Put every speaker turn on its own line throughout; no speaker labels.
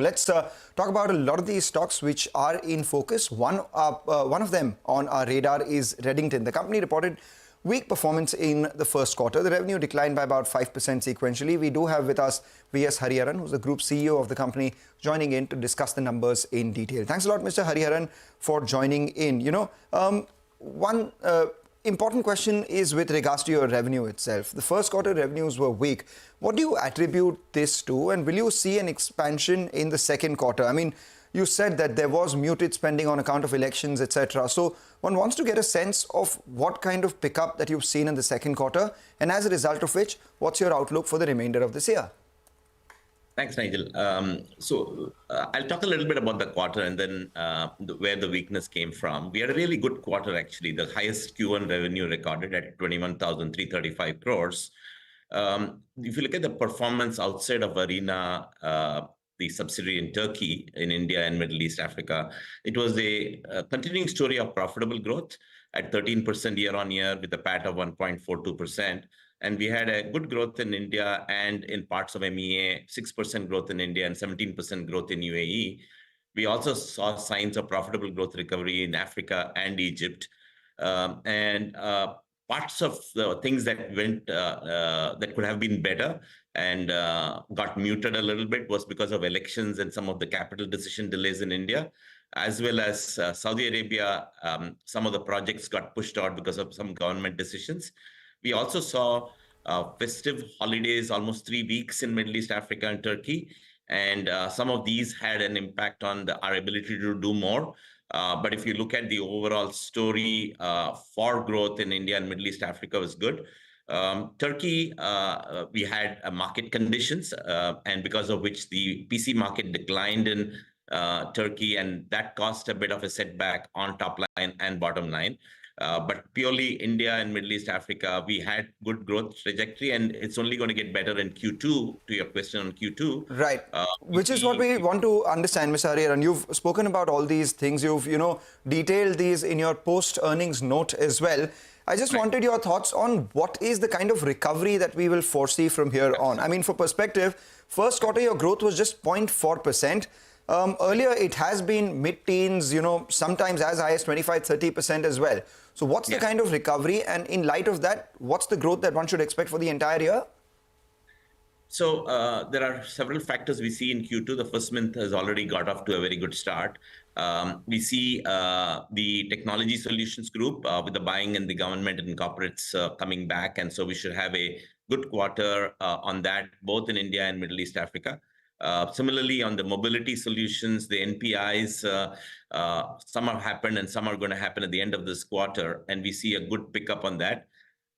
Let's talk about a lot of these stocks which are in focus. One of them on our radar is Redington. The company reported weak performance in the first quarter. The revenue declined by about 5% sequentially. We do have with us V.S. Hariharan, who's the group CEO of the company, joining in to discuss the numbers in detail. Thanks a lot, Mr. Hariharan, for joining in. One important question is with regards to your revenue itself. The first quarter revenues were weak. What do you attribute this to, and will you see an expansion in the second quarter? I mean, you said that there was muted spending on account of elections, etc. So one wants to get a sense of what kind of pickup that you've seen in the second quarter, and as a result of which, what's your outlook for the remainder of this year?
Thanks, Nigel. I'll talk a little bit about the quarter and then where the weakness came from. We had a really good quarter, actually, the highest Q1 revenue recorded at 21,335 crores. If you look at the performance outside of Arena, the subsidiary in Turkey, in India and Middle East Africa, it was a continuing story of profitable growth at 13% year on year with a PAT of 1.42%. And we had a good growth in India and in parts of MEA, 6% growth in India and 17% growth in UAE. We also saw signs of profitable growth recovery in Africa and Egypt. Parts of the things that went that could have been better and got muted a little bit was because of elections and some of the capital decision delays in India, as well as Saudi Arabia. Some of the projects got pushed out because of some government decisions. We also saw festive holidays, almost 3 weeks in Middle East Africa and Turkey. And some of these had an impact on our ability to do more. But if you look at the overall story for growth in India and Middle East Africa was good. Turkey, we had market conditions, and because of which the PC market declined in Turkey, and that caused a bit of a setback on top line and bottom line. But purely India and Middle East Africa, we had good growth trajectory, and it's only going to get better in Q2, to your question on Q2.
Right, which is what we want to understand, Mr. Hariharan. You've spoken about all these things. You've, detailed these in your post-earnings note as well. I just wanted your thoughts on what is the kind of recovery that we will foresee from here on. I mean, for perspective, first quarter, your growth was just 0.4%. Earlier, it has been mid-teens, sometimes as high as 25-30% as well. So what's the kind of recovery? And in light of that, what's the growth that one should expect for the entire year?
So there are several factors we see in Q2. The first month has already got off to a very good start. We see the technology solutions group with the buying and the government and corporates coming back. And so we should have a good quarter on that, both in India and Middle East Africa. Similarly, on the mobility solutions, the NPIs, some have happened and some are going to happen at the end of this quarter. And we see a good pickup on that.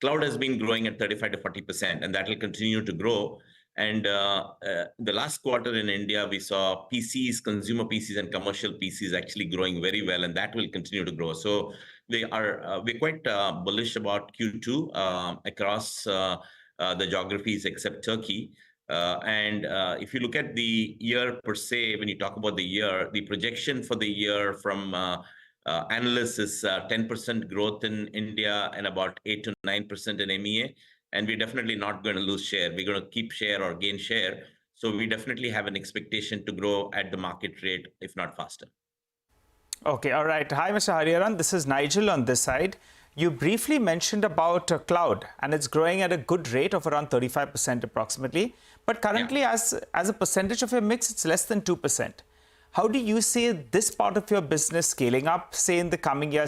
Cloud has been growing at 35 to 40%, and that will continue to grow. And the last quarter in India, we saw PCs, consumer PCs and commercial PCs actually growing very well, and that will continue to grow. So we're quite bullish about Q2 across the geographies except Turkey. If you look at the year per se, when you talk about the year, the projection for the year from analysts is 10% growth in India and about 8 to 9% in MEA. And we're definitely not going to lose share. We're going to keep share or gain share. So we definitely have an expectation to grow at the market rate, if not faster.
Okay, all right. Hi, Mr. Hariharan. This is Nigel on this side. You briefly mentioned about cloud, and it's growing at a good rate of around 35% approximately. But currently, as a percentage of your mix, it's less than 2%. How do you see this part of your business scaling up, say in the coming year,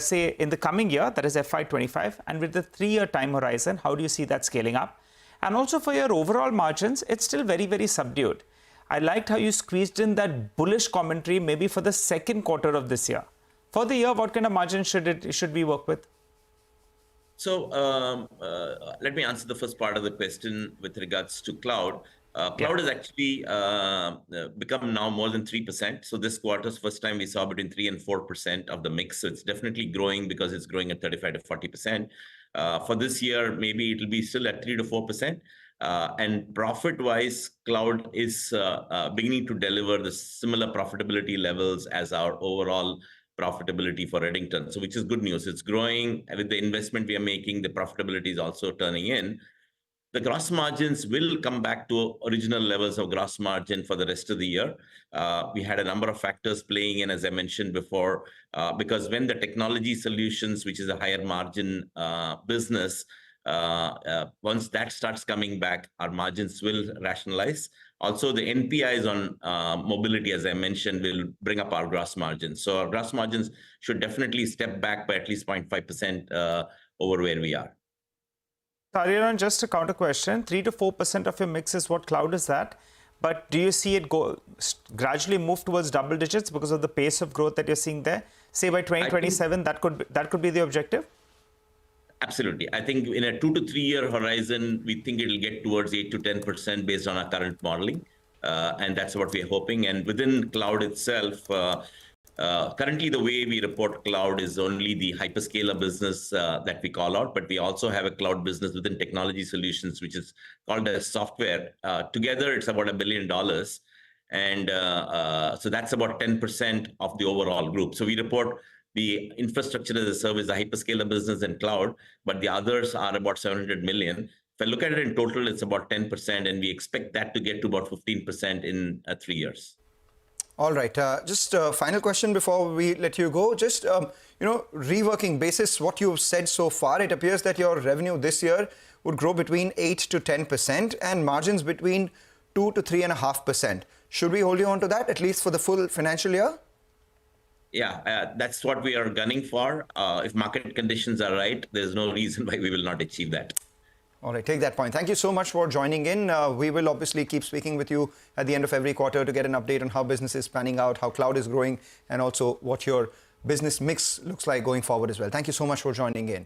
that is FY25, and with the 3-year time horizon, how do you see that scaling up? And also for your overall margins, it's still very, very subdued. I liked how you squeezed in that bullish commentary maybe for the second quarter of this year. For the year, what kind of margin should we work with?
So let me answer the first part of the question with regards to cloud. Cloud has actually become now more than 3%. So this quarter's first time we saw between 3 and 4% of the mix. So it's definitely growing because it's growing at 35 to 40%. For this year, maybe it'll be still at 3 to 4%. And profit-wise, cloud is beginning to deliver the similar profitability levels as our overall profitability for Redington, so which is good news. It's growing with the investment we are making. The profitability is also turning in. the gross margins will come back to original levels of gross margin for the rest of the year. We had a number of factors playing in, as I mentioned before, because when the technology solutions, which is a higher margin business, once that starts coming back, our margins will rationalize. Also, the NPIs on mobility, as I mentioned, will bring up our gross margins. So our gross margins should definitely step back by at least 0.5% over where we are.
Hariharan, just a counter question. 3 to 4% of your mix is what cloud is that? But do you see it gradually move towards double digits because of the pace of growth that you're seeing there? Say by 2027, that could be the objective?
Absolutely. I think in a 2 to 3 year horizon, we think it'll get towards 8 to 10% based on our current modeling. And that's what we're hoping. And within cloud itself, currently the way we report cloud is only the hyperscaler business that we call out, but we also have a cloud business within technology solutions, which is called as software. Together, it's about $1 billion. And so that's about 10% of the overall group. So we report the infrastructure as a service, the hyperscaler business and cloud, but the others are about 700 million. If I look at it in total, it's about 10%, and we expect that to get to about 15% in 3 years.
All right. Just a final question before we let you go. Just, reworking basis what you've said so far, it appears that your revenue this year would grow between 8 to 10% and margins between 2 to 3.5%. Should we hold you on to that, at least for the full financial year?
Yeah, that's what we are gunning for. If market conditions are right, there's no reason why we will not achieve that.
All right, take that point. Thank you so much for joining in. We will obviously keep speaking with you at the end of every quarter to get an update on how business is panning out, how cloud is growing, and also what your business mix looks like going forward as well. Thank you so much for joining in.